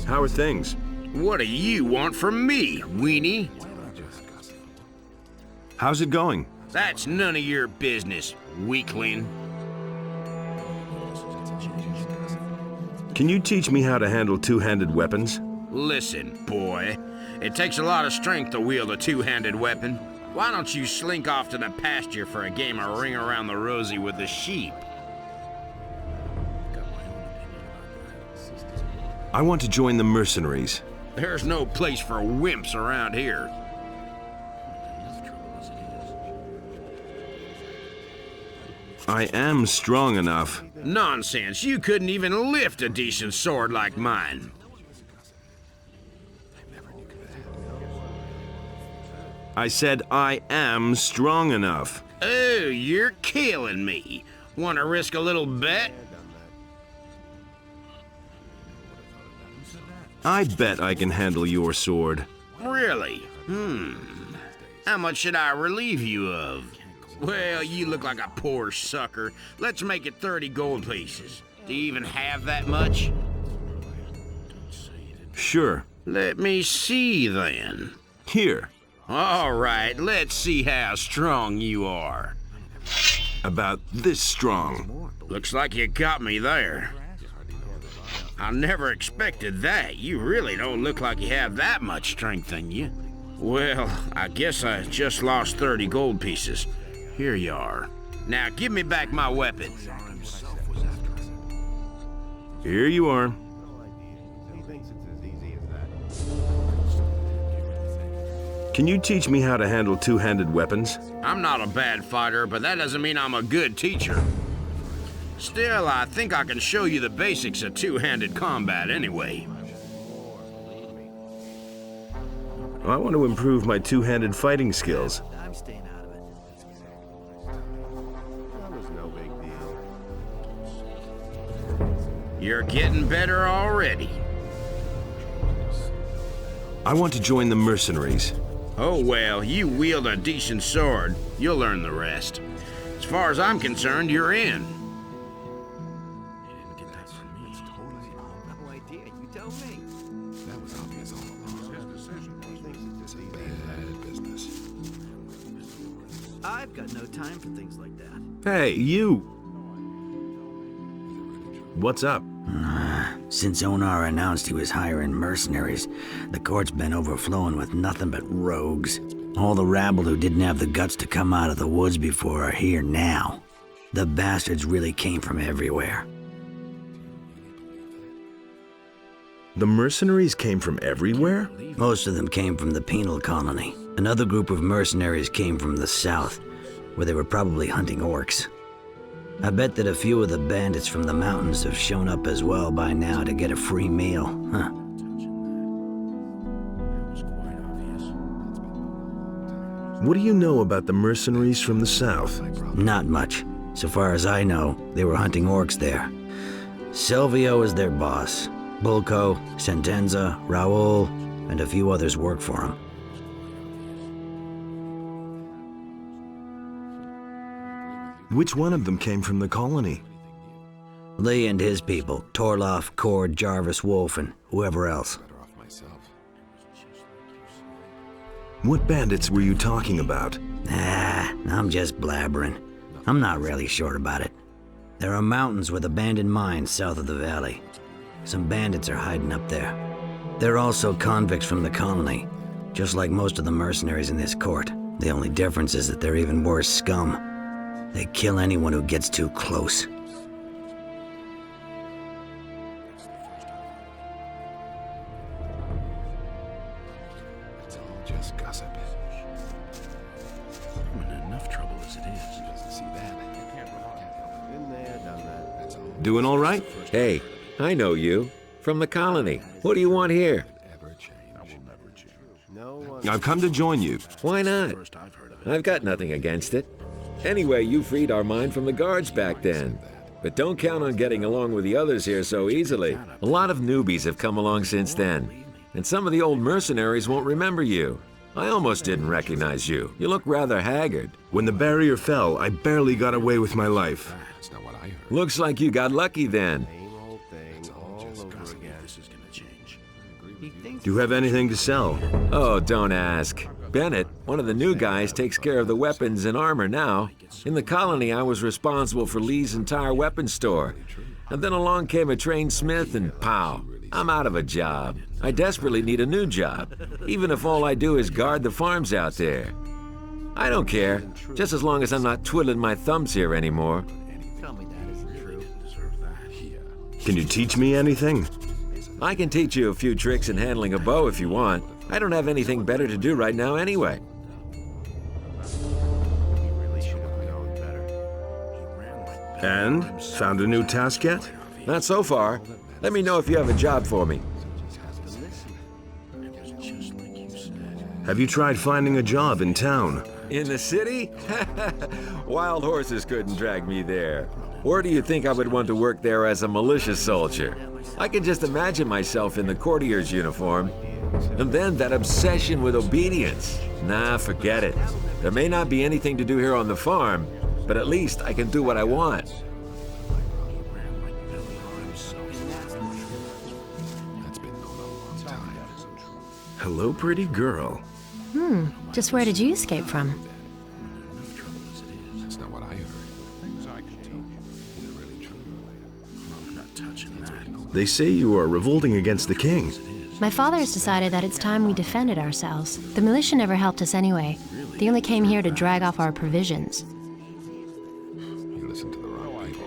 How are things? What do you want from me, weenie? How's it going? That's none of your business, weakling. Can you teach me how to handle two-handed weapons? Listen, boy. It takes a lot of strength to wield a two-handed weapon. Why don't you slink off to the pasture for a game of Ring Around the Rosie with the sheep? I want to join the mercenaries. There's no place for wimps around here. I am strong enough. Nonsense, you couldn't even lift a decent sword like mine. I said I am strong enough. Oh, you're killing me. Want to risk a little bet? I bet I can handle your sword. Really? How much should I relieve you of? Well, you look like a poor sucker. Let's make it 30 gold pieces. Do you even have that much? Sure. Let me see, then. Here. All right, let's see how strong you are. About this strong. Looks like you got me there. I never expected that. You really don't look like you have that much strength in you. Well, I guess I just lost 30 gold pieces. Here you are. Now give me back my weapon. Here you are. Can you teach me how to handle two-handed weapons? I'm not a bad fighter, but that doesn't mean I'm a good teacher. Still, I think I can show you the basics of two-handed combat anyway. I want to improve my two-handed fighting skills. I'm staying out of it. That was no big deal. You're getting better already. I want to join the mercenaries. Oh well, you wield a decent sword. You'll learn the rest. As far as I'm concerned, you're in. No idea. You tell me. That was obvious all along. Bad business. I've got no time for things like that. Hey, you! What's up? Since Onar announced he was hiring mercenaries, the court's been overflowing with nothing but rogues. All the rabble who didn't have the guts to come out of the woods before are here now. The bastards really came from everywhere. The mercenaries came from everywhere? Most of them came from the penal colony. Another group of mercenaries came from the south, where they were probably hunting orcs. I bet that a few of the bandits from the mountains have shown up as well by now to get a free meal, huh? What do you know about the mercenaries from the south? Not much. So far as I know, they were hunting orcs there. Silvio is their boss. Bulko, Sentenza, Raul, and a few others work for him. Which one of them came from the colony? Lee and his people, Torloff, Cord, Jarvis, Wolf, and whoever else. Better off myself. What bandits were you talking about? I'm just blabbering. I'm not really sure about it. There are mountains with abandoned mines south of the valley. Some bandits are hiding up there. They're also convicts from the colony, just like most of the mercenaries in this court. The only difference is that they're even worse scum. They kill anyone who gets too close. It's all just gossip. I'm in enough trouble as it is. She doesn't see that. You can't rely. Been there, done that. That's all. Doing all right? Hey, I know you. From the colony. What do you want here? Ever change. I will never change. No one. I've come to join you. Why not? First I've heard of it. I've got nothing against it. Anyway, you freed our mine from the guards back then. But don't count on getting along with the others here so easily. A lot of newbies have come along since then. And some of the old mercenaries won't remember you. I almost didn't recognize you. You look rather haggard. When the barrier fell, I barely got away with my life. That's not what I heard. Looks like you got lucky then. Do you have anything to sell? Oh, don't ask. Bennett, one of the new guys, takes care of the weapons and armor now. In the colony, I was responsible for Lee's entire weapons store. And then along came a trained smith and pow, I'm out of a job. I desperately need a new job, even if all I do is guard the farms out there. I don't care, just as long as I'm not twiddling my thumbs here anymore. Tell me that isn't true. Can you teach me anything? I can teach you a few tricks in handling a bow if you want. I don't have anything better to do right now anyway. And? Found a new task yet? Not so far. Let me know if you have a job for me. Have you tried finding a job in town? In the city? Wild horses couldn't drag me there. Or do you think I would want to work there as a militia soldier? I can just imagine myself in the courtier's uniform. And then that obsession with obedience. Nah, forget it. There may not be anything to do here on the farm, but at least I can do what I want. That's been going on a long time. Hello, pretty girl. Just where did you escape from? That's not what I heard. Things I can tell you. They're really true. I'm not touching that. They say you are revolting against the king. My father has decided that it's time we defended ourselves. The militia never helped us anyway. They only came here to drag off our provisions. You listen to the wrong people.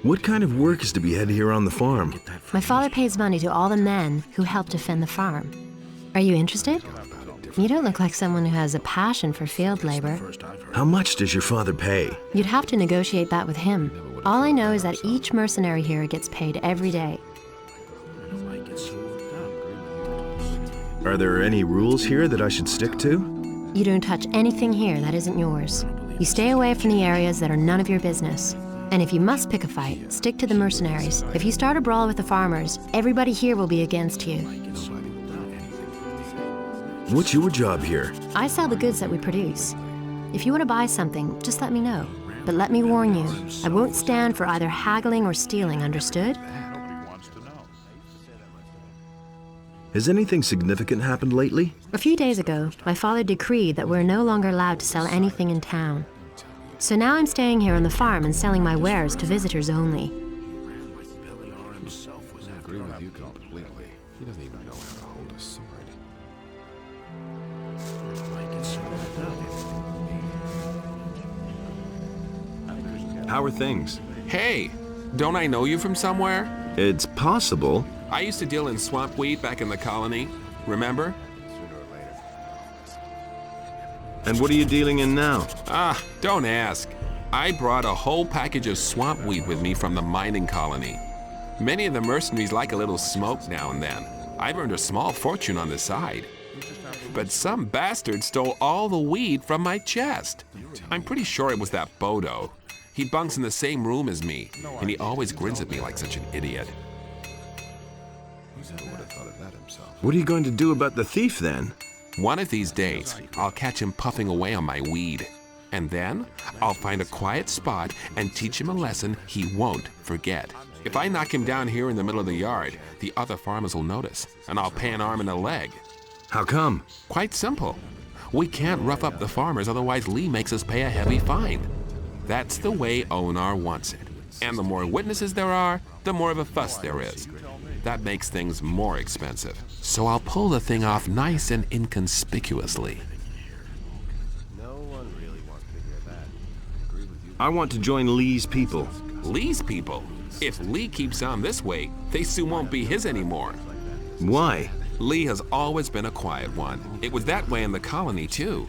What kind of work is to be had here on the farm? My father pays money to all the men who help defend the farm. Are you interested? You don't look like someone who has a passion for field labor. How much does your father pay? You'd have to negotiate that with him. All I know is that each mercenary here gets paid every day. Are there any rules here that I should stick to? You don't touch anything here that isn't yours. You stay away from the areas that are none of your business. And if you must pick a fight, stick to the mercenaries. If you start a brawl with the farmers, everybody here will be against you. What's your job here? I sell the goods that we produce. If you want to buy something, just let me know. But let me warn you, I won't stand for either haggling or stealing, understood? Has anything significant happened lately? A few days ago, my father decreed that we're no longer allowed to sell anything in town. So now I'm staying here on the farm and selling my wares to visitors only. I agree with you completely. He doesn't even know how to hold a sword. How are things? Hey, don't I know you from somewhere? It's possible. I used to deal in swamp wheat back in the colony. Remember? And what are you dealing in now? Ah, don't ask. I brought a whole package of swamp wheat with me from the mining colony. Many of the mercenaries like a little smoke now and then. I've earned a small fortune on the side. But some bastard stole all the weed from my chest. I'm pretty sure it was that Bodo. He bunks in the same room as me, and he always grins at me like such an idiot. Who would have thought of that himself? What are you going to do about the thief then? One of these days, I'll catch him puffing away on my weed. And then, I'll find a quiet spot and teach him a lesson he won't forget. If I knock him down here in the middle of the yard, the other farmers will notice, and I'll pay an arm and a leg. How come? Quite simple. We can't rough up the farmers, otherwise Lee makes us pay a heavy fine. That's the way Onar wants it. And the more witnesses there are, the more of a fuss there is. That makes things more expensive. So I'll pull the thing off nice and inconspicuously. I want to join Lee's people. Lee's people? If Lee keeps on this way, they soon won't be his anymore. Why? Lee has always been a quiet one. It was that way in the colony, too.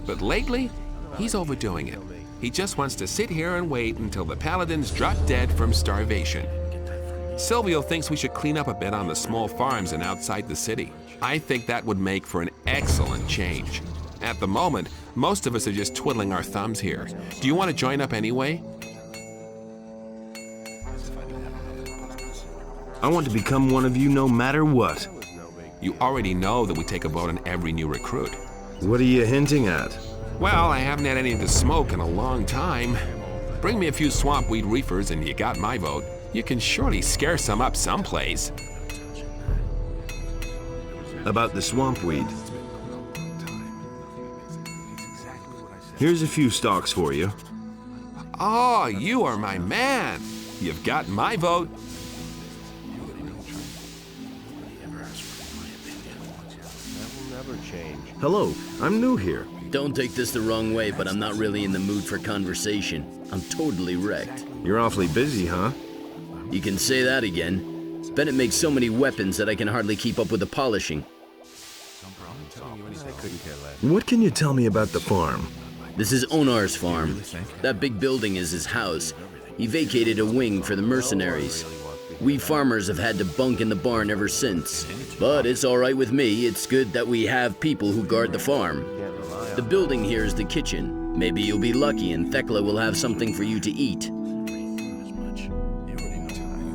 But lately, he's overdoing it. He just wants to sit here and wait until the paladins drop dead from starvation. Silvio thinks we should clean up a bit on the small farms and outside the city. I think that would make for an excellent change. At the moment, most of us are just twiddling our thumbs here. Do you want to join up anyway? I want to become one of you no matter what. You already know that we take a vote on every new recruit. What are you hinting at? Well, I haven't had any to smoke in a long time. Bring me a few swamp weed reefers and you got my vote. You can surely scare some up someplace. about the swamp weed. Here's a few stalks for you. Oh, you are my man. You've got my vote. Hello, I'm new here. Don't take this the wrong way, but I'm not really in the mood for conversation. I'm totally wrecked. You're awfully busy, huh? You can say that again. Bennett makes so many weapons that I can hardly keep up with the polishing. What can you tell me about the farm? This is Onar's farm. That big building is his house. He vacated a wing for the mercenaries. We farmers have had to bunk in the barn ever since. But it's all right with me. It's good that we have people who guard the farm. The building here is the kitchen. Maybe you'll be lucky and Thekla will have something for you to eat.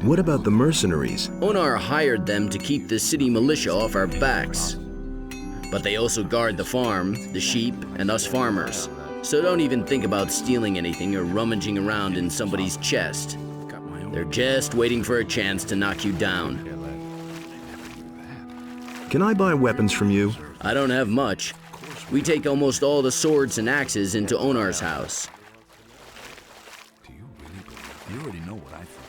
What about the mercenaries? Onar hired them to keep the city militia off our backs. But they also guard the farm, the sheep, and us farmers. So don't even think about stealing anything or rummaging around in somebody's chest. They're just waiting for a chance to knock you down. Can I buy weapons from you? I don't have much. We take almost all the swords and axes into Onar's house. Do you really believe? You already know what I think.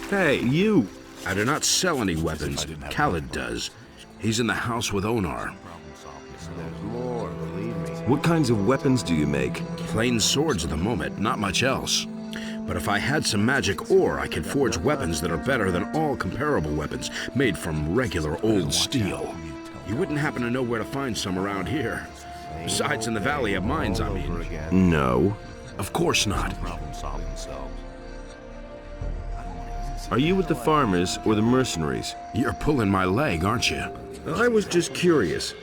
Hey, you! I do not sell any weapons. Khalid does. He's in the house with Onar. What kinds of weapons do you make? Plain swords at the moment, not much else. But if I had some magic ore, I could forge weapons that are better than all comparable weapons made from regular old steel. You wouldn't happen to know where to find some around here. Besides, in the Valley of Mines, I mean. No. Of course not. Are you with the farmers or the mercenaries? You're pulling my leg, aren't you? I was just curious.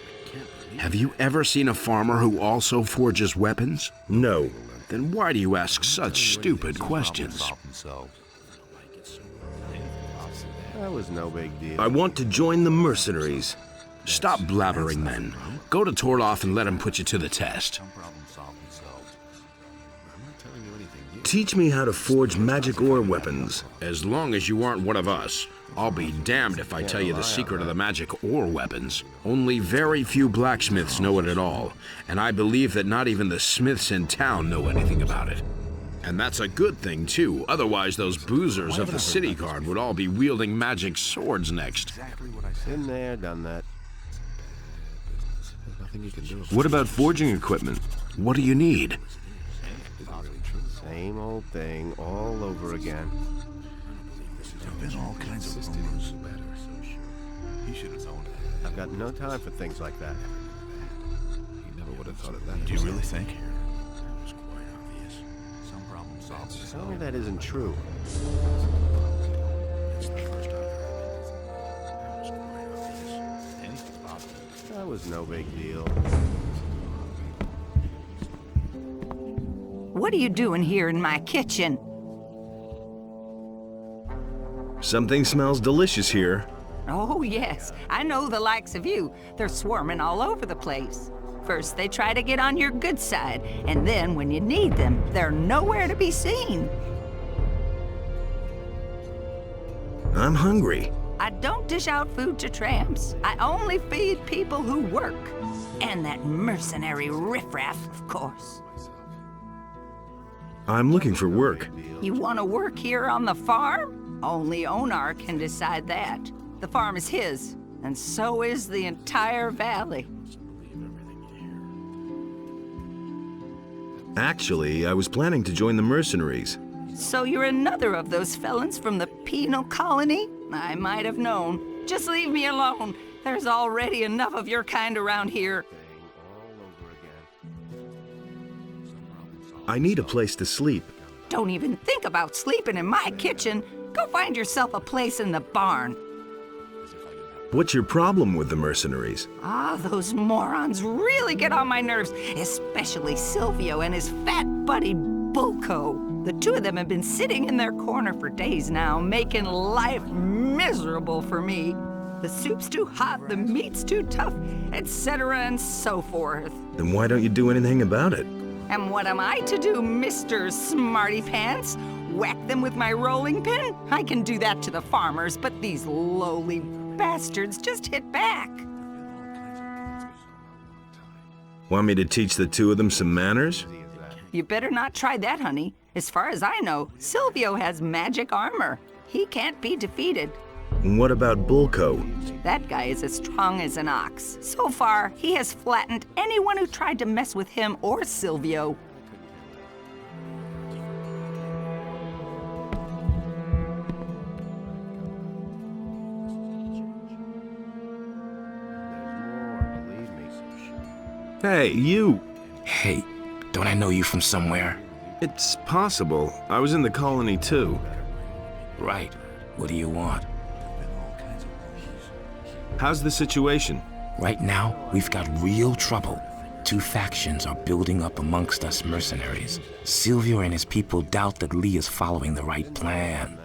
Have you ever seen a farmer who also forges weapons? No. Then why do you ask such stupid questions? That was no big deal. I want to join the mercenaries. Stop blabbering then. Go to Torloff and let him put you to the test. Teach me how to forge magic ore weapons. As long as you aren't one of us, I'll be damned if I tell you the secret of the magic ore weapons. Only very few blacksmiths know it at all, and I believe that not even the smiths in town know anything about it. And that's a good thing, too. Otherwise, those boozers of the city guard would all be wielding magic swords next. Been there, done that. What about forging equipment? What do you need? Same old thing all over again. There've been all kinds of rumors. He should have known it. I've got no time for things like that. He never would have thought of that. Do you really think? Tell me that isn't true. That was no big deal. What are you doing here in my kitchen? Something smells delicious here. Oh, yes. I know the likes of you. They're swarming all over the place. First, they try to get on your good side, and then when you need them, they're nowhere to be seen. I'm hungry. I don't dish out food to tramps. I only feed people who work. And that mercenary riffraff, of course. I'm looking for work. You want to work here on the farm? Only Onar can decide that. The farm is his, and so is the entire valley. Actually, I was planning to join the mercenaries. So you're another of those felons from the penal colony? I might have known. Just leave me alone. There's already enough of your kind around here. I need a place to sleep. Don't even think about sleeping in my kitchen. Go find yourself a place in the barn. What's your problem with the mercenaries? Ah, those morons really get on my nerves, especially Silvio and his fat buddy Bulko. The two of them have been sitting in their corner for days now, making life miserable for me. The soup's too hot, the meat's too tough, etc. and so forth. Then why don't you do anything about it? And what am I to do, Mr. Smarty Pants? Whack them with my rolling pin? I can do that to the farmers, but these lowly bastards just hit back. Want me to teach the two of them some manners? You better not try that, honey. As far as I know, Silvio has magic armor. He can't be defeated. And what about Bulko? That guy is as strong as an ox. So far, he has flattened anyone who tried to mess with him or Silvio. Hey, you! Hey, don't I know you from somewhere? It's possible. I was in the colony too. Right. What do you want? How's the situation? Right now, we've got real trouble. Two factions are building up amongst us mercenaries. Silvio and his people doubt that Lee is following the right plan.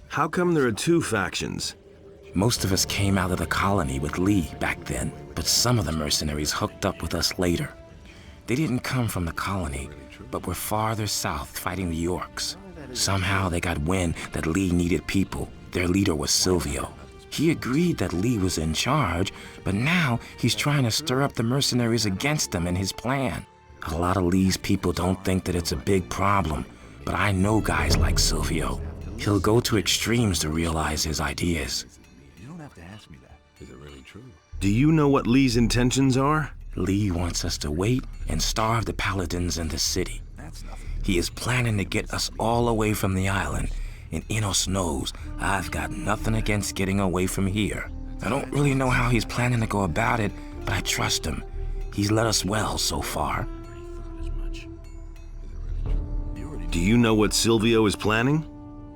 How come there are two factions? Most of us came out of the colony with Lee back then, but some of the mercenaries hooked up with us later. They didn't come from the colony, but were farther south fighting the Orcs. Somehow they got wind that Lee needed people. Their leader was Silvio. He agreed that Lee was in charge, but now he's trying to stir up the mercenaries against him and his plan. A lot of Lee's people don't think that it's a big problem, but I know guys like Silvio. He'll go to extremes to realize his ideas. You don't have to ask me that. Is it really true? Do you know what Lee's intentions are? Lee wants us to wait and starve the paladins in the city. He is planning to get us all away from the island, and Enos knows I've got nothing against getting away from here. I don't really know how he's planning to go about it, but I trust him. He's led us well so far. Do you know what Silvio is planning?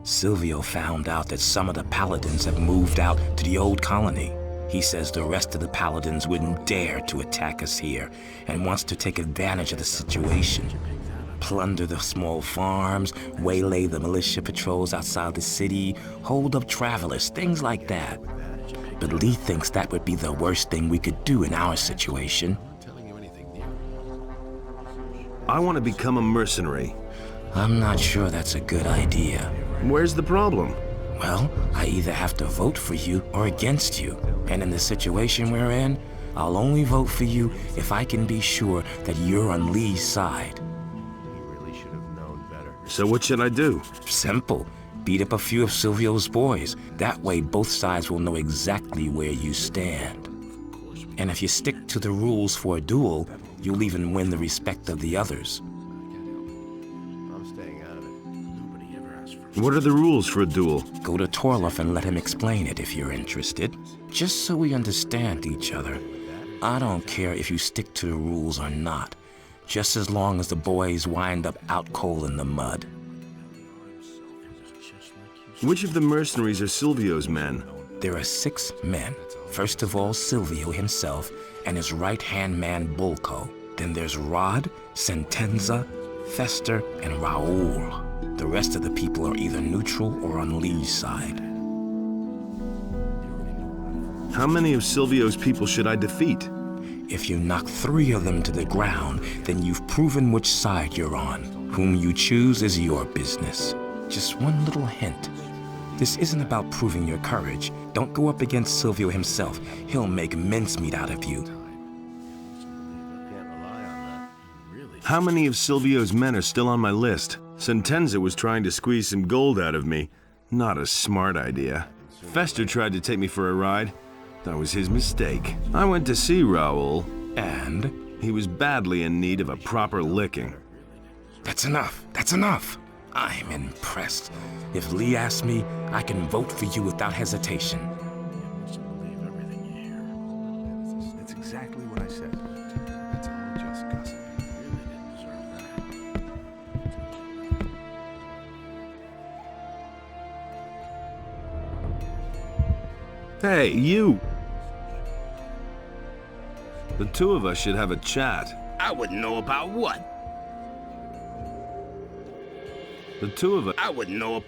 Silvio found out that some of the paladins have moved out to the old colony. He says the rest of the paladins wouldn't dare to attack us here and wants to take advantage of the situation. Plunder the small farms, waylay the militia patrols outside the city, hold up travelers, things like that. But Lee thinks that would be the worst thing we could do in our situation. I want to become a mercenary. I'm not sure that's a good idea. Where's the problem? Well, I either have to vote for you or against you. And in the situation we're in, I'll only vote for you if I can be sure that you're on Lee's side. So what should I do? Simple. Beat up a few of Silvio's boys. That way both sides will know exactly where you stand. And if you stick to the rules for a duel, you'll even win the respect of the others. What are the rules for a duel? Go to Torloff and let him explain it if you're interested. Just so we understand each other. I don't care if you stick to the rules or not. Just as long as the boys wind up out cold in the mud. Which of the mercenaries are Silvio's men? There are 6 men. First of all, Silvio himself and his right-hand man, Bulko. Then there's Rod, Sentenza, Fester, and Raoul. The rest of the people are either neutral or on Lee's side. How many of Silvio's people should I defeat? If you knock 3 of them to the ground, then you've proven which side you're on. Whom you choose is your business. Just one little hint. This isn't about proving your courage. Don't go up against Silvio himself. He'll make mincemeat out of you. How many of Silvio's men are still on my list? Sentenza was trying to squeeze some gold out of me. Not a smart idea. Fester tried to take me for a ride. That was his mistake. I went to see Raoul, and he was badly in need of a proper licking. That's enough. That's enough. I'm impressed. If Lee asks me, I can vote for you without hesitation. That's exactly what I said. It's all just gossip. Hey, you! The two of us should have a chat. I wouldn't know about what. The two of us... I wouldn't know...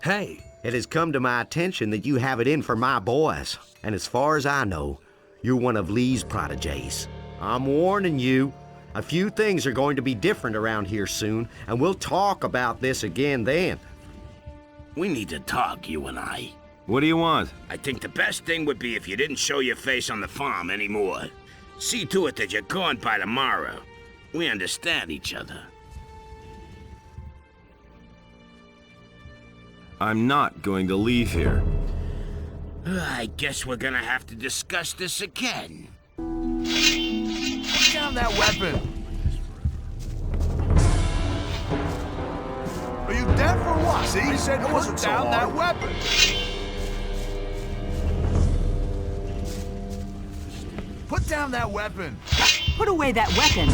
Hey, it has come to my attention that you have it in for my boys. And as far as I know, you're one of Lee's protégés. I'm warning you, A few things are going to be different around here soon, and we'll talk about this again then. We need to talk, you and I. What do you want? I think the best thing would be if you didn't show your face on the farm anymore. See to it that you're gone by tomorrow. We understand each other. I'm not going to leave here. I guess we're gonna have to discuss this again. Put down that weapon! Are you deaf or what? See, I said put down that weapon! Put down that weapon! Put away that weapon.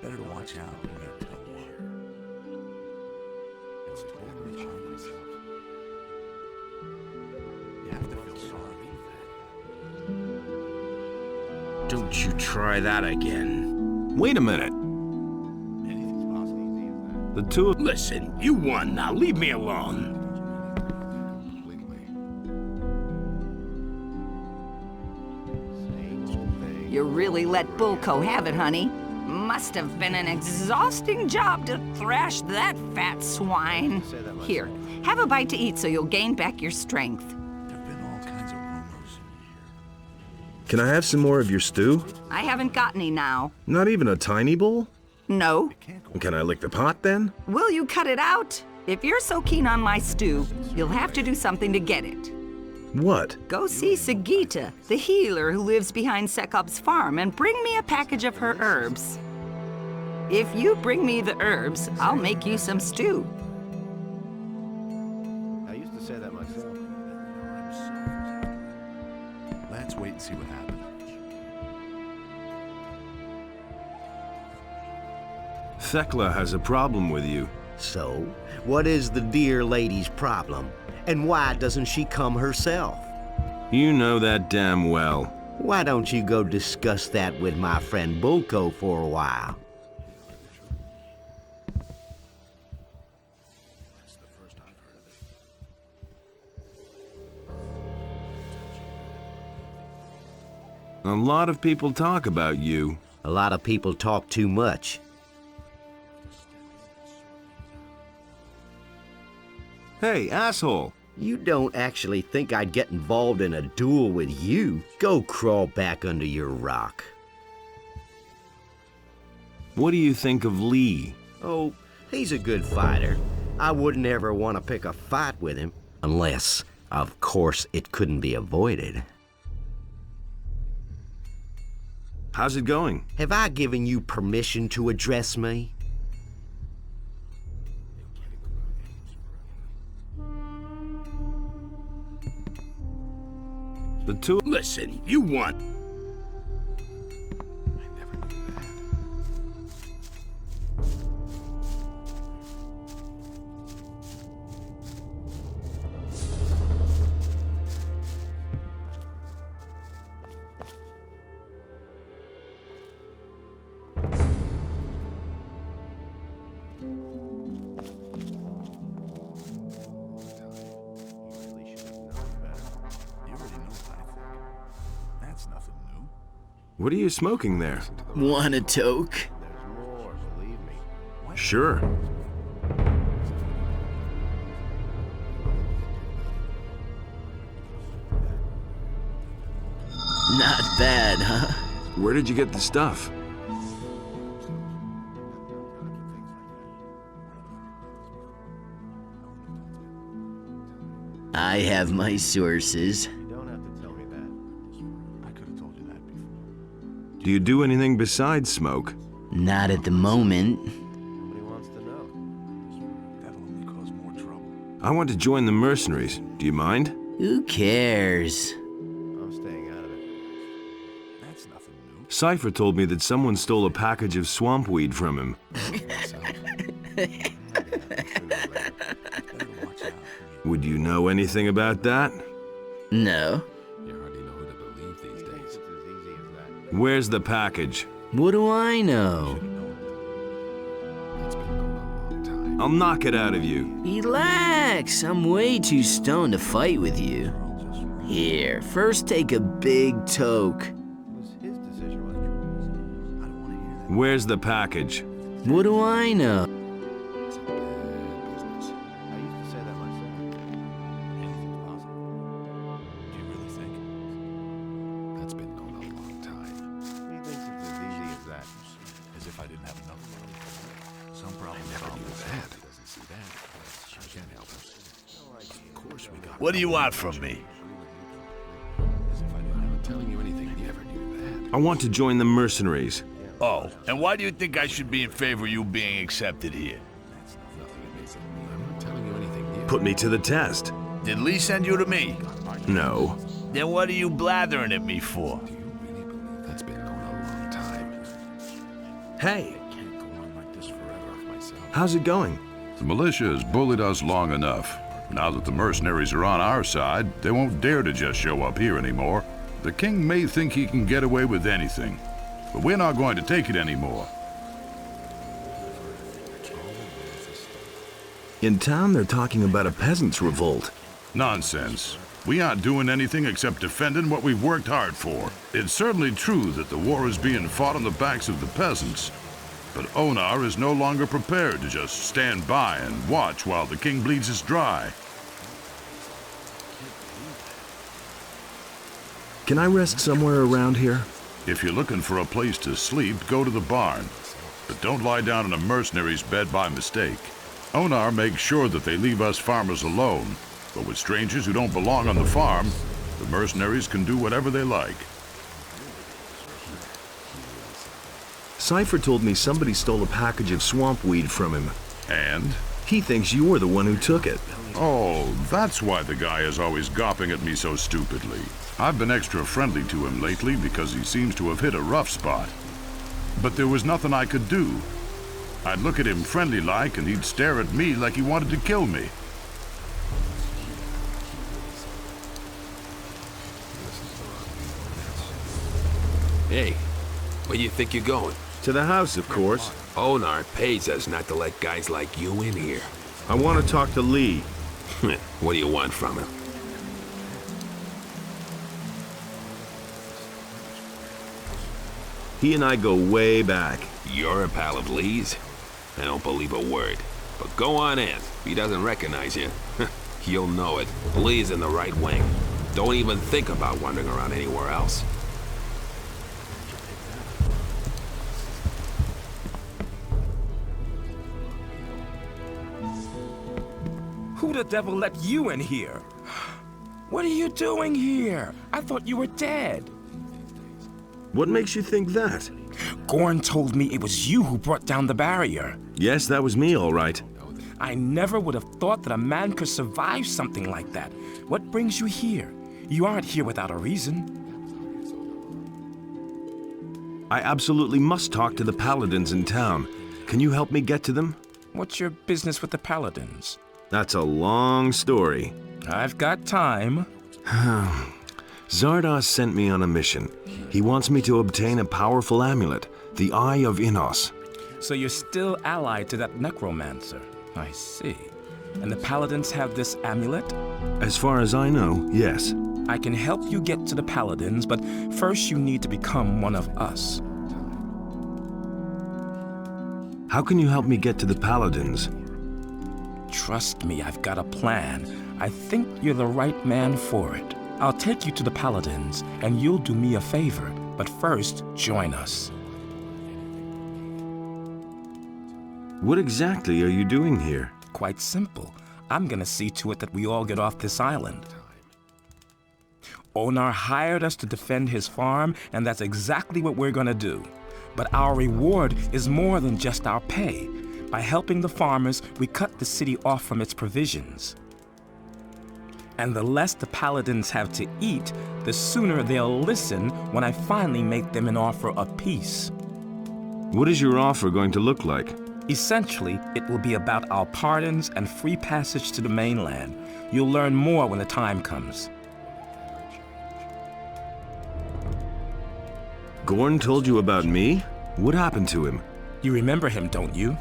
Better to watch out. You have to feel sorry. Don't you try that again. Wait a minute. The two of... Listen, you won now. Leave me alone. You really let Bulko have it, honey. Must have been an exhausting job to thrash that fat swine. Here, have a bite to eat so you'll gain back your strength. There've been all kinds of rumors. Can I have some more of your stew? I haven't got any now. Not even a tiny bowl? No. Can I lick the pot then? Will you cut it out? If you're so keen on my stew, you'll have to do something to get it. What? Go see Sagita, the healer who lives behind Sekop's farm, and bring me a package of her herbs. If you bring me the herbs, I'll make you some stew. I used to say that myself. Let's wait and see what happens. Thekla has a problem with you. So, what is the dear lady's problem? And why doesn't she come herself? You know that damn well. Why don't you go discuss that with my friend Bulko for a while? A lot of people talk about you. A lot of people talk too much. Hey, asshole! You don't actually think I'd get involved in a duel with you? Go crawl back under your rock. What do you think of Lee? Oh, he's a good fighter. I wouldn't ever want to pick a fight with him. Unless, of course, it couldn't be avoided. How's it going? Have I given you permission to address me? The two... Listen, you won. What are you smoking there? Want a toke? Sure. Not bad, huh? Where did you get the stuff? I have my sources. You don't have to tell me that. I could have told you that before. Do you do anything besides smoke? Not at the moment. Nobody wants to know. That'll only cause more trouble. I want to join the mercenaries. Do you mind? Who cares? I'm staying out of it. That's nothing new. Cypher told me that someone stole a package of swamp weed from him. Would you know anything about that? No. You hardly know who to believe these days. It's as easy as that. Where's the package? What do I know? That's been going on a long time. I'll knock it out of you. Relax, I'm way too stoned to fight with you. Here, first take a big toke. It was his decision, wasn't it? I don't want to hear that. Where's the package? What do I know? It's a bad business. I used to say that myself. Anything's possible. Do you really think? That's been going on a long time. He thinks it's as easy as that. As if I didn't have enough money. Some problem Never solved. knew that. He doesn't see that. I can't help it. Of course we got. What do you want from me? As if I didn't have I'm not telling you anything. You never knew that. I want to join the mercenaries. Oh, and why do you think I should be in favor of you being accepted here? Nothing amazing. I'm not telling you anything new. Put me to the test. Did Lee send you to me? No. Then what are you blathering at me for? Do you really believe that's been going on a long time? Hey, I can't go on like this forever myself. how's it going? The militia has bullied us long enough. Now that the mercenaries are on our side, they won't dare to just show up here anymore. The king may think he can get away with anything, but we're not going to take it anymore. In town, they're talking about a peasants' revolt. Nonsense. We aren't doing anything except defending what we've worked hard for. It's certainly true that the war is being fought on the backs of the peasants, but Onar is no longer prepared to just stand by and watch while the king bleeds us dry. Can I rest somewhere around here? If you're looking for a place to sleep, go to the barn. But don't lie down in a mercenary's bed by mistake. Onar makes sure that they leave us farmers alone, but with strangers who don't belong on the farm, the mercenaries can do whatever they like. Cypher told me somebody stole a package of swamp weed from him. And? He thinks you were the one who took it. Oh, that's why the guy is always gawping at me so stupidly. I've been extra friendly to him lately because he seems to have hit a rough spot. But there was nothing I could do. I'd look at him friendly-like and he'd stare at me like he wanted to kill me. Hey, where do you think you're going? To the house, of course. Onar pays us not to let guys like you in here. I want to talk to Lee. What do you want from him? He and I go way back. You're a pal of Lee's? I don't believe a word. But go on in. If he doesn't recognize you, you'll know it. Lee's in the right wing. Don't even think about wandering around anywhere else. Who the devil let you in here? What are you doing here? I thought you were dead. What makes you think that? Gorn told me it was you who brought down the barrier. Yes, that was me, all right. I never would have thought that a man could survive something like that. What brings you here? You aren't here without a reason. I absolutely must talk to the paladins in town. Can you help me get to them? What's your business with the paladins? That's a long story. I've got time. Zardoz sent me on a mission. He wants me to obtain a powerful amulet, the Eye of Innos. So you're still allied to that necromancer. I see. And the paladins have this amulet? As far as I know, yes. I can help you get to the paladins, but first you need to become one of us. How can you help me get to the paladins? Trust me, I've got a plan. I think you're the right man for it. I'll take you to the paladins, and you'll do me a favor. But first, join us. What exactly are you doing here? Quite simple. I'm gonna see to it that we all get off this island. Onar hired us to defend his farm, and that's exactly what we're gonna do. But our reward is more than just our pay. By helping the farmers, we cut the city off from its provisions. And the less the paladins have to eat, the sooner they'll listen when I finally make them an offer of peace. What is your offer going to look like? Essentially, it will be about our pardons and free passage to the mainland. You'll learn more when the time comes. Gorn told you about me? What happened to him? You remember him, don't you?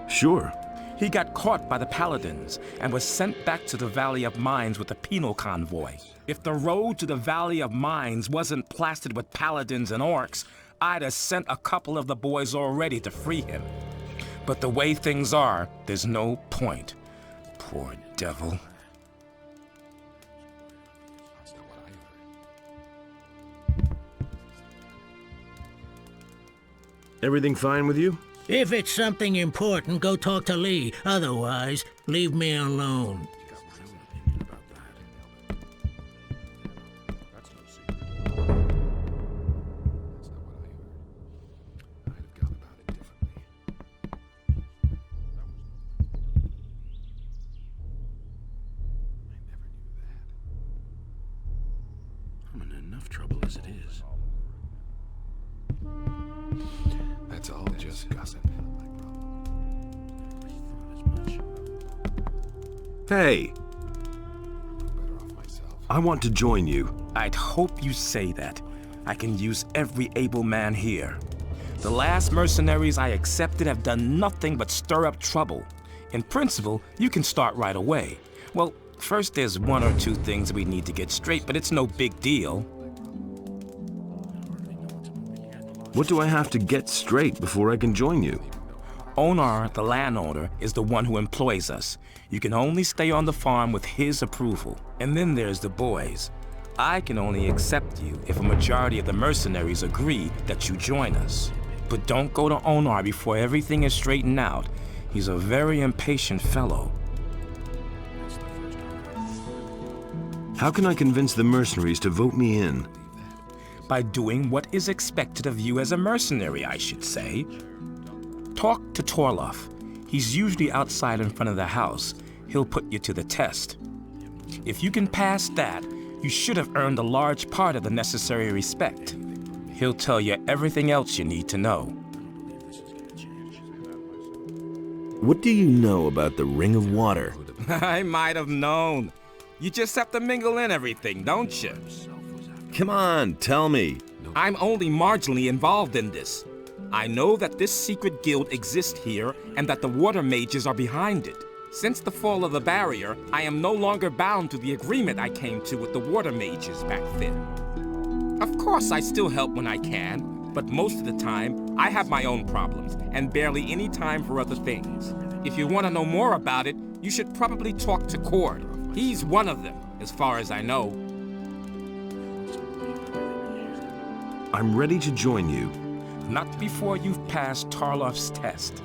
Sure. He got caught by the paladins and was sent back to the Valley of Mines with a penal convoy. If the road to the Valley of Mines wasn't plastered with paladins and orcs, I'd have sent a couple of the boys already to free him. But the way things are, there's no point. Poor devil. Everything fine with you? If it's something important, go talk to Lee. Otherwise, leave me alone. I'm in enough trouble as it is. That's all just gossip. Hey! I want to join you. I'd hope you say that. I can use every able man here. The last mercenaries I accepted have done nothing but stir up trouble. In principle, you can start right away. Well, first there's one or two things we need to get straight, but it's no big deal. What do I have to get straight before I can join you? Onar, the landowner, is the one who employs us. You can only stay on the farm with his approval. And then there's the boys. I can only accept you if a majority of the mercenaries agree that you join us. But don't go to Onar before everything is straightened out. He's a very impatient fellow. How can I convince the mercenaries to vote me in? By doing what is expected of you as a mercenary, I should say. Talk to Torloff. He's usually outside in front of the house. He'll put you to the test. If you can pass that, you should have earned a large part of the necessary respect. He'll tell you everything else you need to know. What do you know about the Ring of Water? I might have known. You just have to mingle in everything, don't you? Come on, tell me. I'm only marginally involved in this. I know that this secret guild exists here and that the water mages are behind it. Since the fall of the barrier, I am no longer bound to the agreement I came to with the water mages back then. Of course, I still help when I can, but most of the time, I have my own problems and barely any time for other things. If you want to know more about it, you should probably talk to Cord. He's one of them, as far as I know. I'm ready to join you. Not before you've passed Tarloff's test.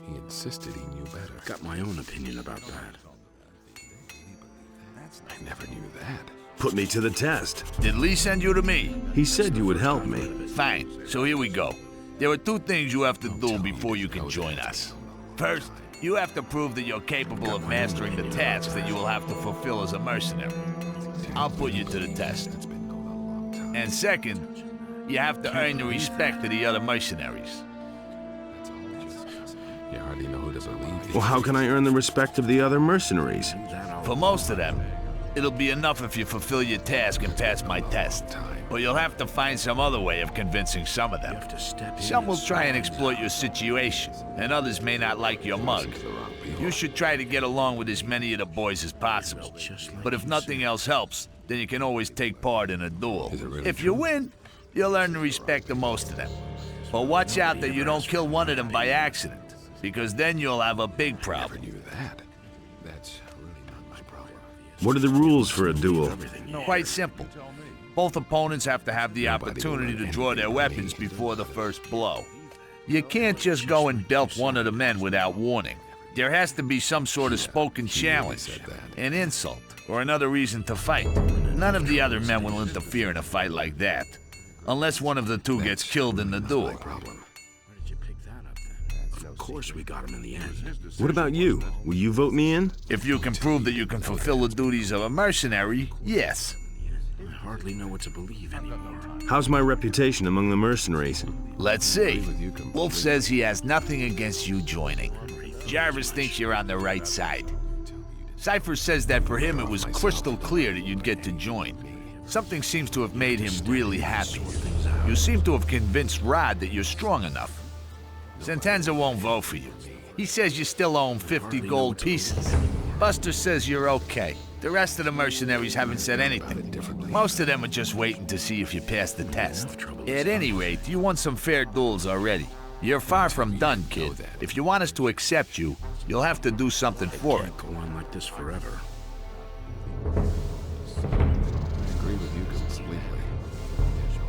Insisted he knew better. Got my own opinion about that. I never knew that. Put me to the test. Did Lee send you to me? He said you would help me. Fine, so here we go. There are two things you have to do before you can join us. First, you have to prove that you're capable of mastering the tasks that you will have to fulfill as a mercenary. I'll put you to the test. And second, you have to earn the respect of the other mercenaries. You hardly know who to believe. Well, how can I earn the respect of the other mercenaries? For most of them, it'll be enough if you fulfill your task and pass my test. But you'll have to find some other way of convincing some of them. Some will try and exploit your situation, and others may not like your mug. You should try to get along with as many of the boys as possible. But if nothing else helps, then you can always take part in a duel. If you win, you'll earn the respect of most of them. But watch out that you don't kill one of them by accident, because then you'll have a big problem. That's really not my problem. What are the rules for a duel? Quite simple. Both opponents have to have the opportunity to draw their weapons before the first blow. You can't just go and belt one of the men without warning. There has to be some sort of spoken challenge, an insult, or another reason to fight. None of the other men will interfere in a fight like that, unless one of the two gets killed in the duel. Of course we got him in the end. What about you? Will you vote me in? If you can prove that you can fulfill the duties of a mercenary, yes. I hardly know what to believe anymore. How's my reputation among the mercenaries? Let's see. Wolf says he has nothing against you joining. Jarvis thinks you're on the right side. Cypher says that for him it was crystal clear that you'd get to join. Something seems to have made him really happy. You seem to have convinced Rod that you're strong enough. Sentenza won't vote for you. He says you still owe him 50 gold pieces. Buster says you're okay. The rest of the mercenaries haven't said anything. Most of them are just waiting to see if you pass the test. At any rate, you won some fair duels already. You're far from done, kid. If you want us to accept you, you'll have to do something for it. Go on like this forever.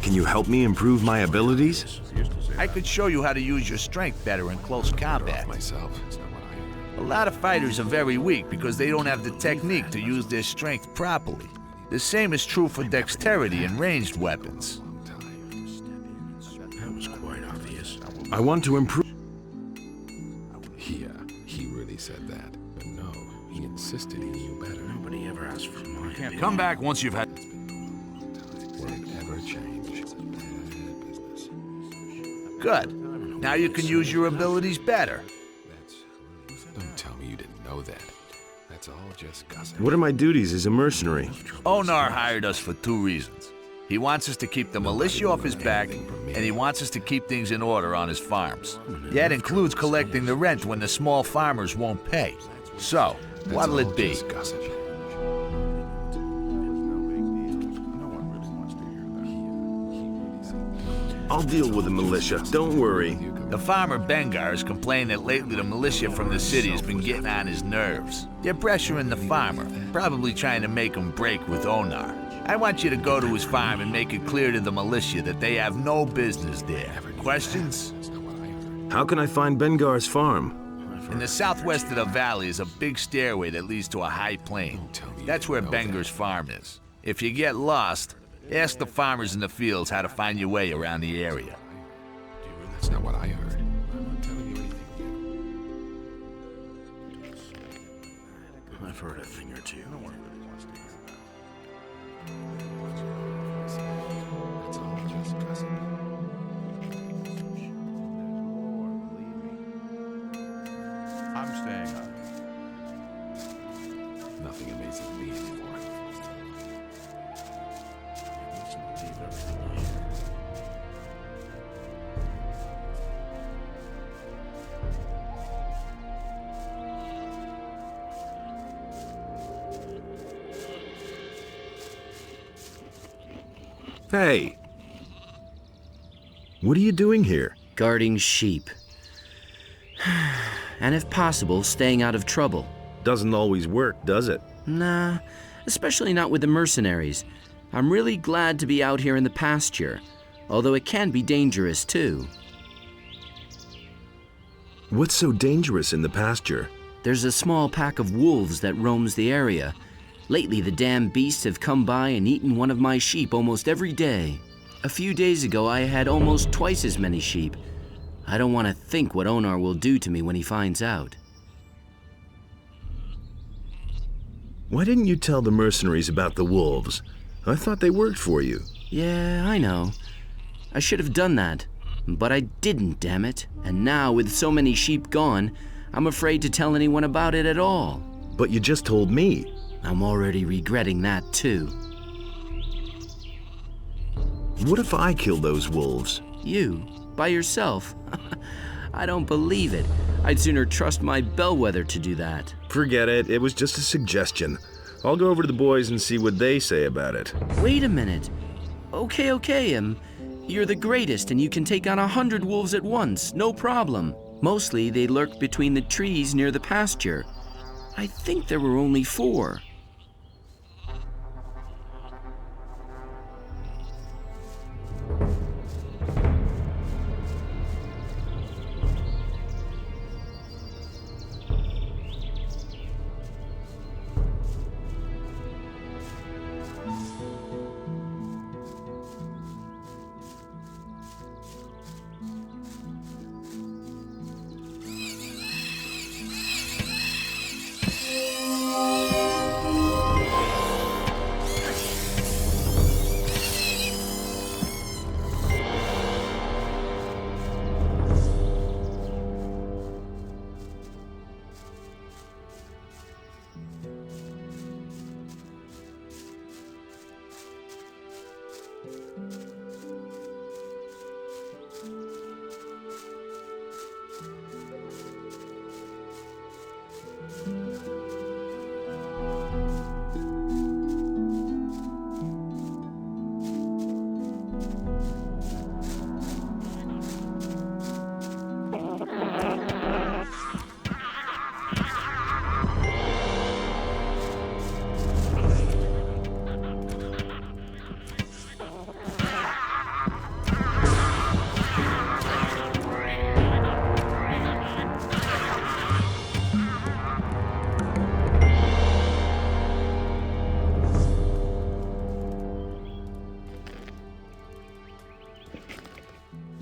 Can you help me improve my abilities? I could show you how to use your strength better in close combat. A lot of fighters are very weak because they don't have the technique to use their strength properly. The same is true for dexterity and ranged weapons. That was quite obvious. I want to improve. Yeah, he really said that. But no, he insisted he knew better. Nobody ever asked for my opinion. Come back once you've had... Will it ever change? Good. Now you can use your abilities better. Don't tell me you didn't know that. That's all just gossip. What are my duties as a mercenary? Onar hired us for 2 reasons. He wants us to keep the militia off his back, and he wants us to keep things in order on his farms. That includes collecting the rent when the small farmers won't pay. So, what'll it be? I'll deal with the militia, don't worry. The farmer Bengar has complained that lately the militia from the city has been getting on his nerves. They're pressuring the farmer, probably trying to make him break with Onar. I want you to go to his farm and make it clear to the militia that they have no business there. Questions? How can I find Bengar's farm? In the southwest of the valley is a big stairway that leads to a high plain. That's where Bengar's farm is. If you get lost, ask the farmers in the fields how to find your way around the area. That's not what I heard. I'm not telling you anything new. I've heard a thing or two. That's all just gossip. I'm staying on. Nothing amazes me anymore. Hey! What are you doing here? Guarding sheep. And if possible, staying out of trouble. Doesn't always work, does it? Nah, especially not with the mercenaries. I'm really glad to be out here in the pasture, although it can be dangerous too. What's so dangerous in the pasture? There's a small pack of wolves that roams the area. Lately, the damn beasts have come by and eaten one of my sheep almost every day. A few days ago, I had almost twice as many sheep. I don't want to think what Onar will do to me when he finds out. Why didn't you tell the mercenaries about the wolves? I thought they worked for you. Yeah, I know. I should have done that, but I didn't, damn it. And now, with so many sheep gone, I'm afraid to tell anyone about it at all. But you just told me. I'm already regretting that, too. What if I kill those wolves? You? By yourself? I don't believe it. I'd sooner trust my bellwether to do that. Forget it. It was just a suggestion. I'll go over to the boys and see what they say about it. Wait a minute. Okay, you're the greatest and you can take on 100 wolves at once, no problem. Mostly they lurk between the trees near the pasture. I think there were only 4.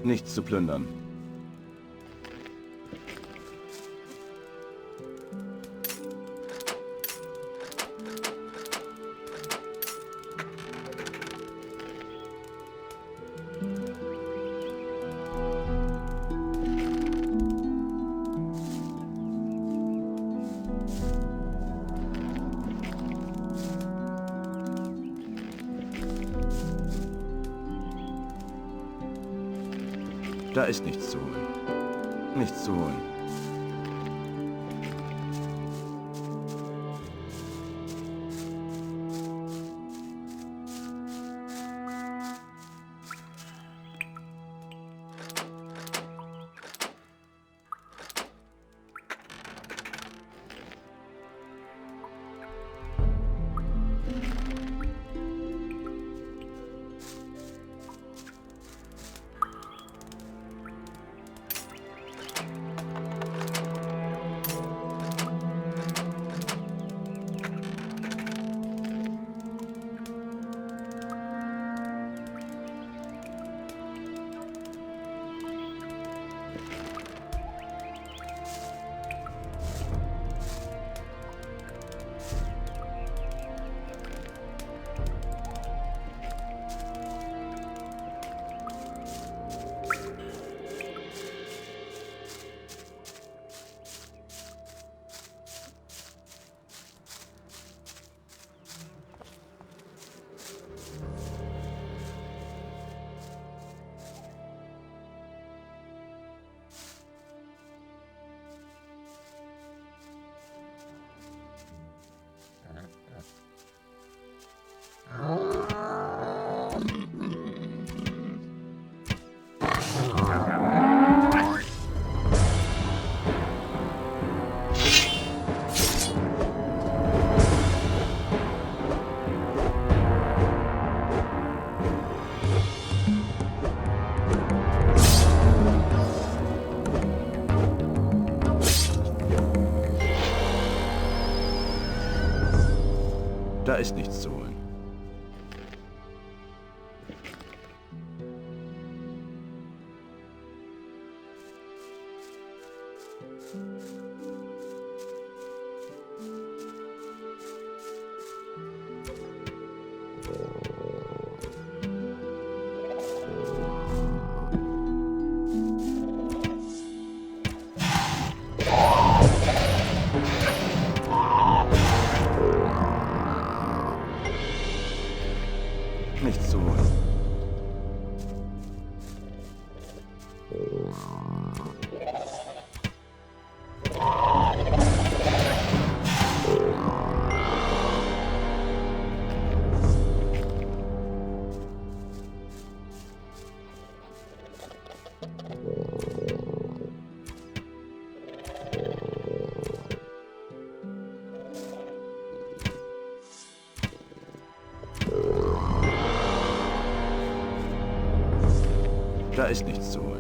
Nichts zu plündern. Da ist nichts zu holen. Nichts zu holen. Da ist nichts zu holen. Nichts zu holen. Da ist nichts zu holen.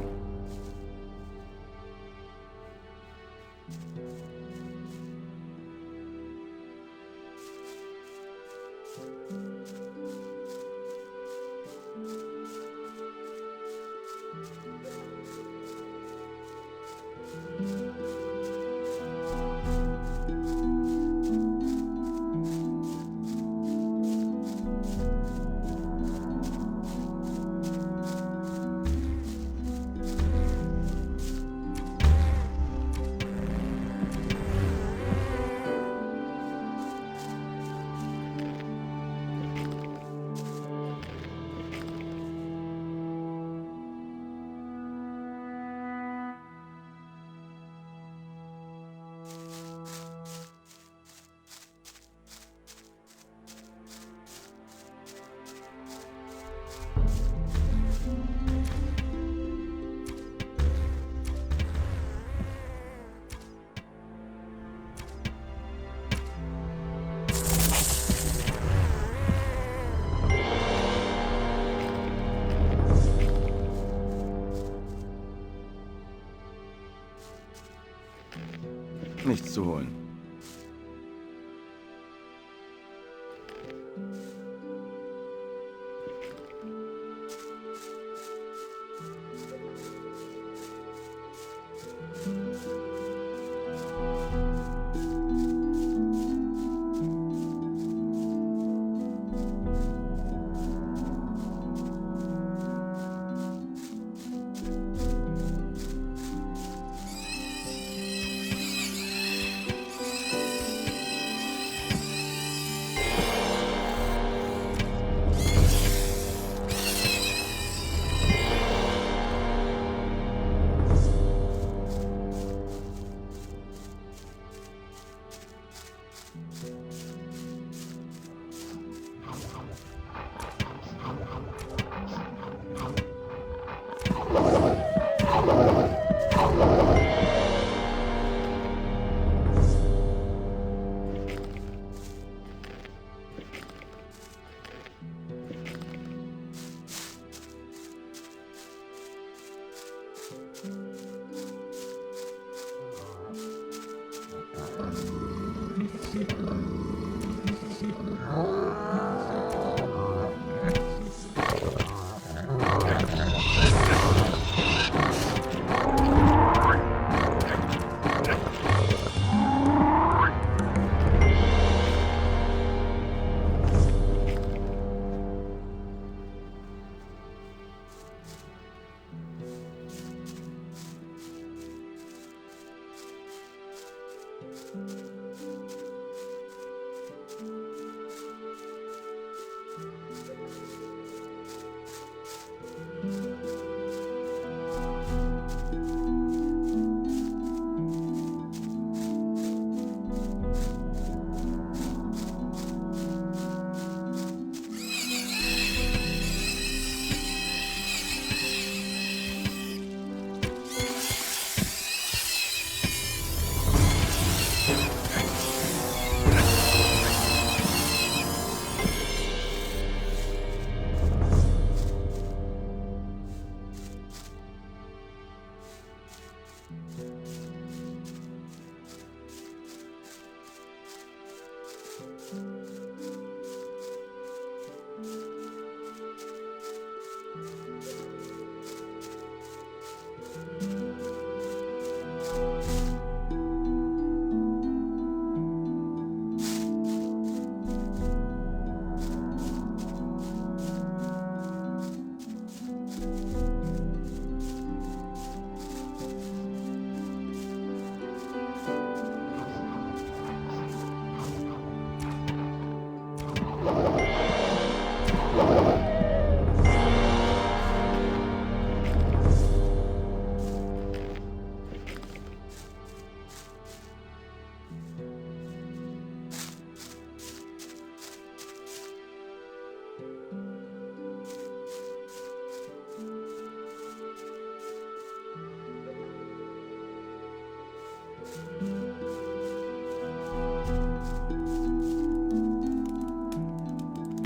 Nichts zu holen.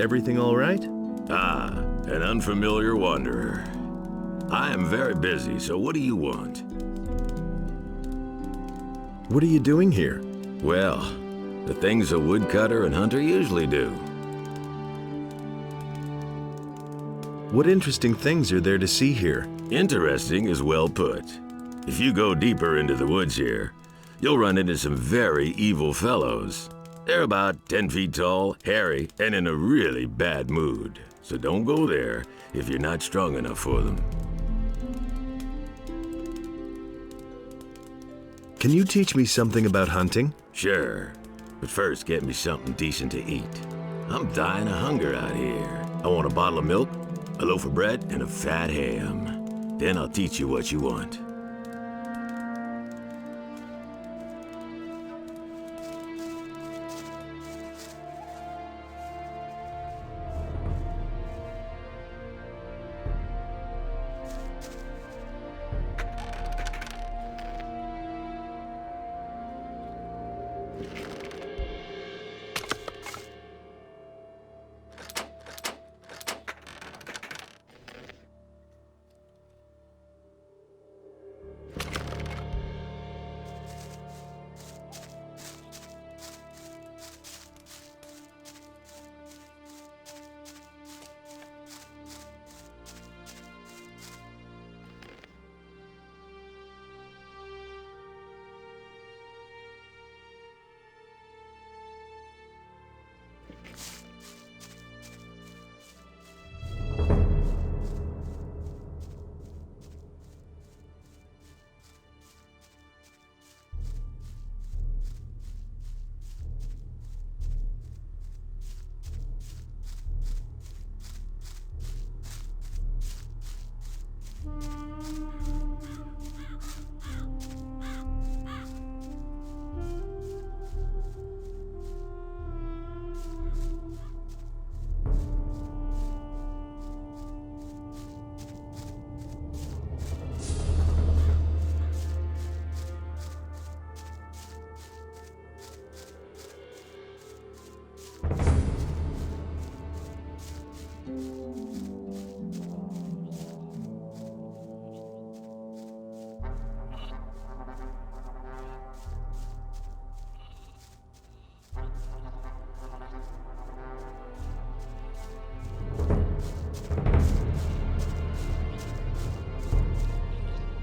Everything all right? Ah, an unfamiliar wanderer. I am very busy, so what do you want? What are you doing here? Well, the things a woodcutter and hunter usually do. What interesting things are there to see here? Interesting is well put. If you go deeper into the woods here, you'll run into some very evil fellows. They're about 10 feet tall, hairy, and in a really bad mood. So don't go there if you're not strong enough for them. Can you teach me something about hunting? Sure, but first get me something decent to eat. I'm dying of hunger out here. I want a bottle of milk, a loaf of bread, and a fat ham. Then I'll teach you what you want.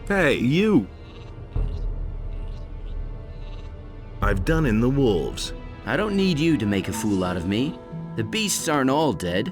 Hey, you! I've done in the wolves. I don't need you to make a fool out of me. The beasts aren't all dead.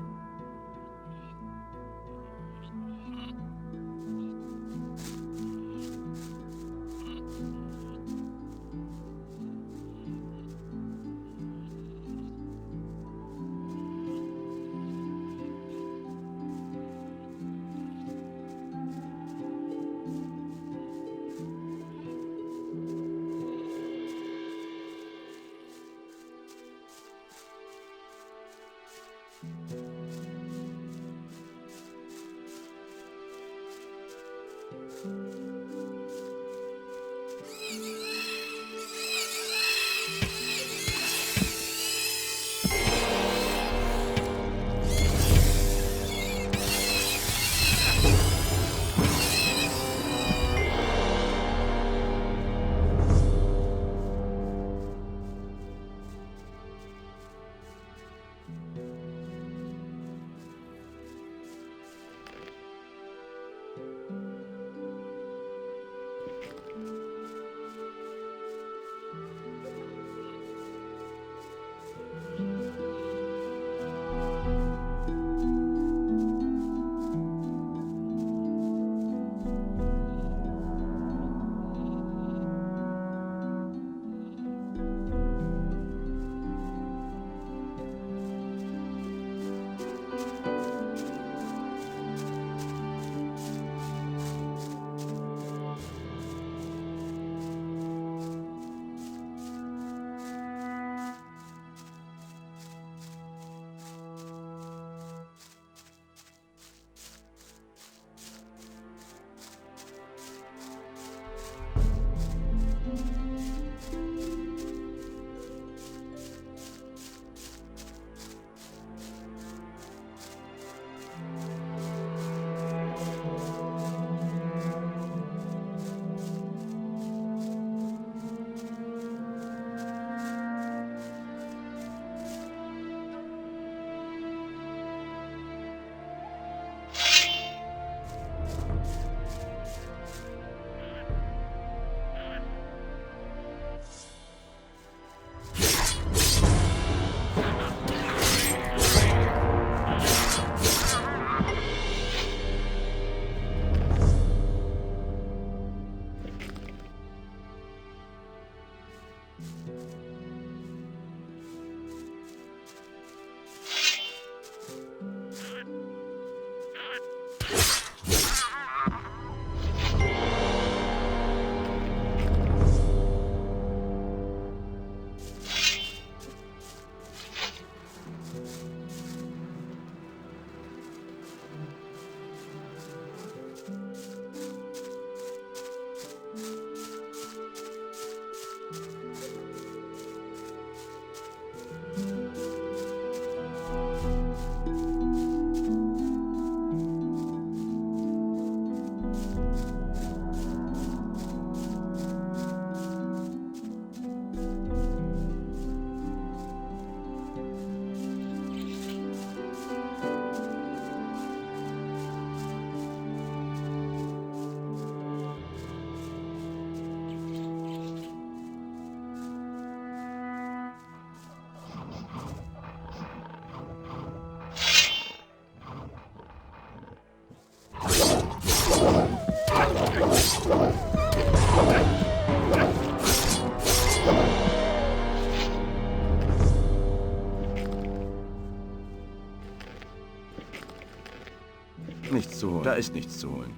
Nichts zu holen. Da ist nichts zu holen.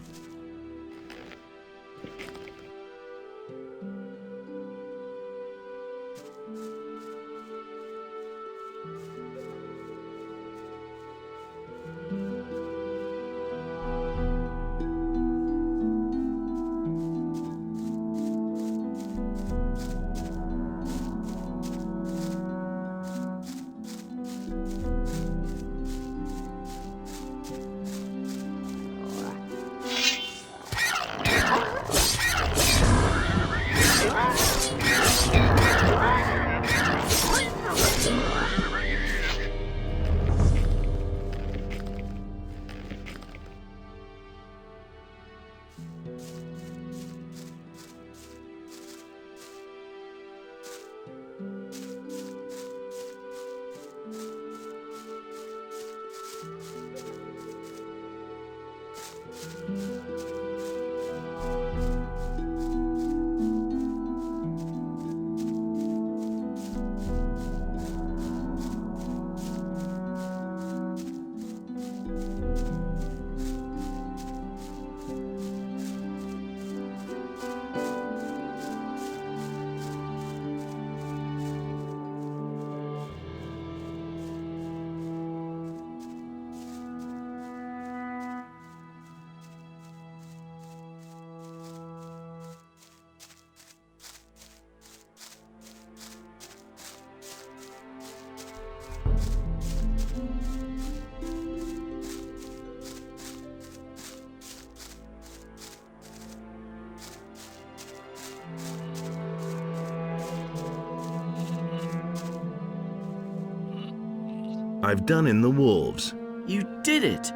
I've done in the wolves. You did it!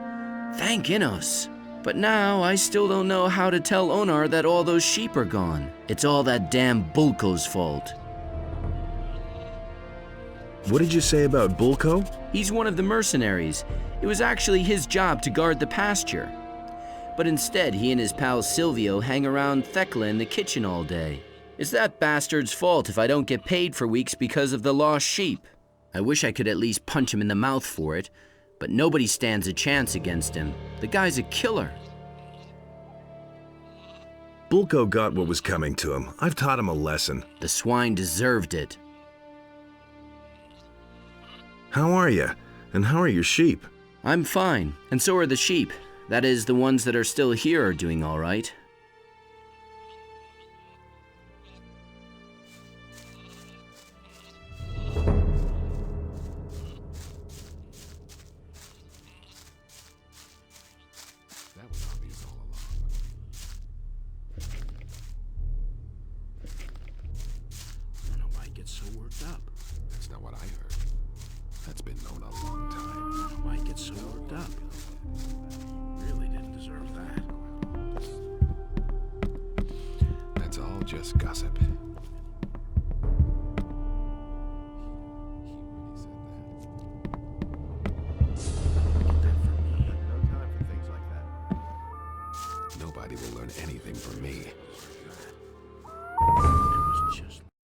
Thank Innos. But now I still don't know how to tell Onar that all those sheep are gone. It's all that damn Bulko's fault. What did you say about Bulko? He's one of the mercenaries. It was actually his job to guard the pasture. But instead, he and his pal Silvio hang around Thekla in the kitchen all day. It's that bastard's fault if I don't get paid for weeks because of the lost sheep. I wish I could at least punch him in the mouth for it, but nobody stands a chance against him. The guy's a killer. Bulko got what was coming to him. I've taught him a lesson. The swine deserved it. How are you? And how are your sheep? I'm fine, and so are the sheep. That is, the ones that are still here are doing all right. Just gossip.